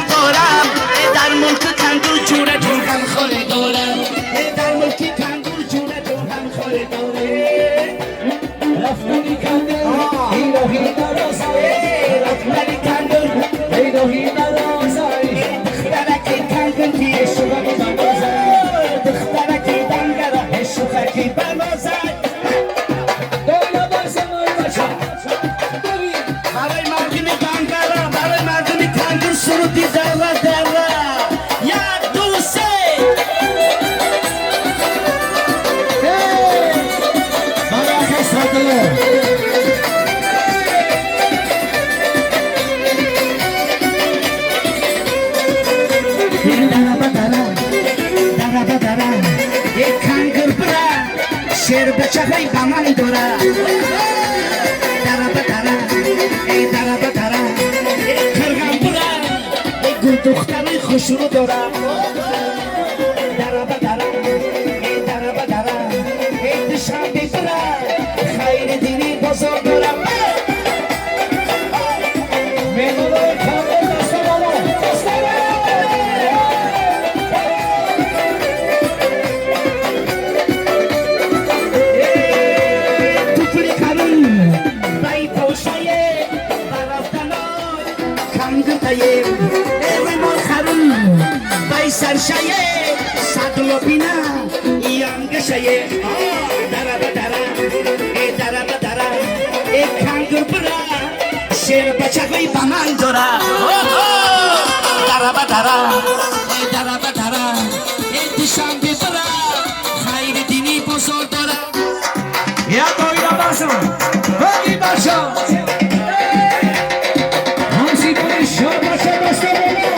دارم در ملک کندور جوره جون هم خوره دارم در ملک کندور جوره جون هم خوره داره رفتنی کندور هیروهی نرازای رفتنی کندور هیروهی نرازای دخترکی کندور که شوکی بنازای دخترکی دنگره شوکی بنازای دویلا بازم آی بچه برای مردمی دنگره برای مردمی کندور سرودی دره دره یک دو سه بابا کس رادلو شیر بچه های بمان داره دره بدره ای دره بدره ای کرغم بره ای گل دختری خوش رو داره دره بدره ای دره بدره ای دشمن بره خیر دینی بزرگ داره مهمونای کامل دست بالا سرشایه صدلو بینا یانگشایه دره بدره ای دره بدره ای کانگر برا شیر بچه های بمان داره دره بدره ای دره بدره ای دشان بیبره خیر دینی بزرگ داره یا دویلا بازم بگی باشم همسی کنی شو بچه دست بالا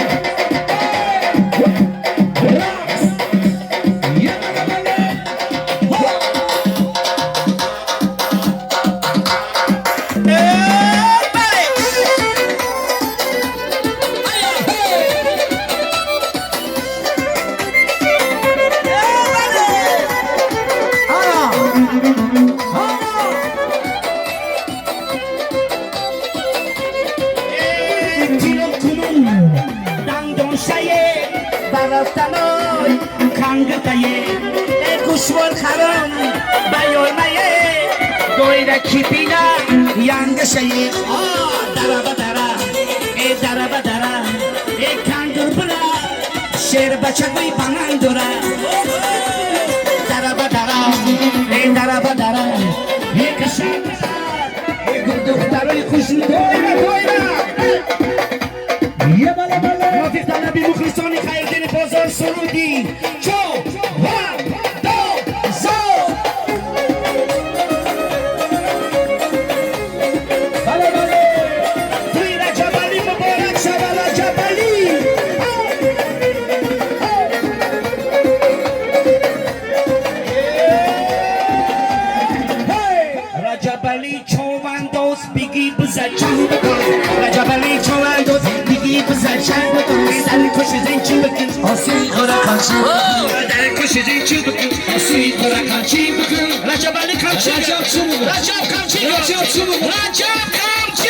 برفتنای کانگتای گوشوار خرم بیانایه دویره کی بینا یانگشای دره بدره ای دره بدره ای کانگر برا شیر بچه بی بانان دوره دره بدره ای دره بدره ای کشم ای گل دخترای خوش دویره دویره یه بالا بالا موفق طلبی مخلصان خیردین بازار سرودی چو و دو زو بالا بالا توی رجب علی مبارک شب رجب علی رجب علی چوبندوز بگی بزد چند بکن رجب علی چوبندوز بگی بزد چند بکن در کش زنچی بکن آسی خورا کانچی در کش زنچی بکن آسی خورا کانچی بکن رجب علی کانچی رجب چی بگو رجب کانچی رجب چی بگو رجب کانچی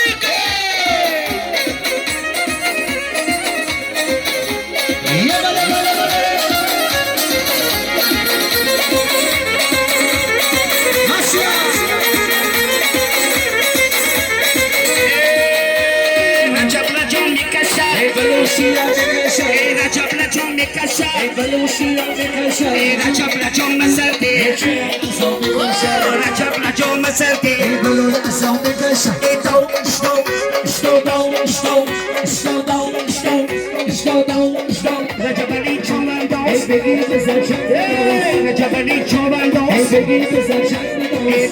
یه بالا بالا بالا ماشیا رجب لجون میکشه ای بلوشی را بکشه رجب لجون میکشه ای بلوشی را بکشه رجب لجون مسلتی رجب لجون مسلتی ای بلوش اصلا بکشه دو اشتو اشتو دو اشتو اشتو دو اشتو اشتو دو اشتو رجب علی چوبندوز ای بگی بزن چند رجب علی ای چوبندوز بگی بزن چند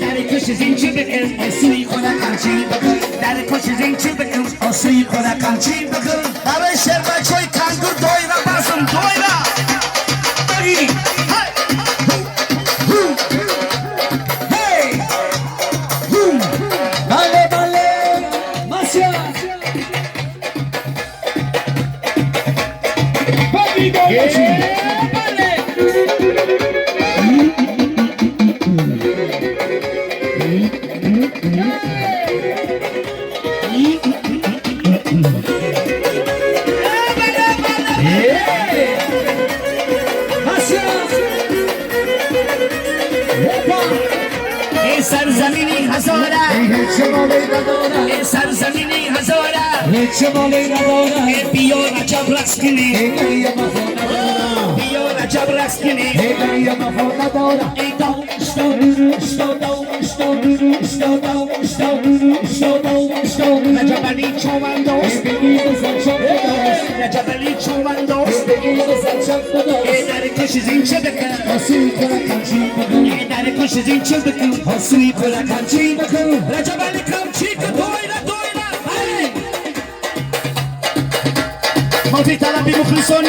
در کش زنچی بکن آسی خورا کانچی بکن در کش زنچی بکن آسی خورا کانچی بکن برای شیر بچه های کانگور دویره بازم دویره بگی بله بله ماشیا بگی باشی هزاره هیچ مالی ندارم سرزمینی هزاره هیچ مالی ندارم بیا رجب رقص کنی هیگری مفا ندارم بیا رجب رقص کنی هیگری مفا ندارم ای دو رجب علی چومندوست رجب علی چومندوست در کش زین چه بکن در کش زین چه بکن رجب علی کمچی که دویره دویره ما في طلبي مخلصون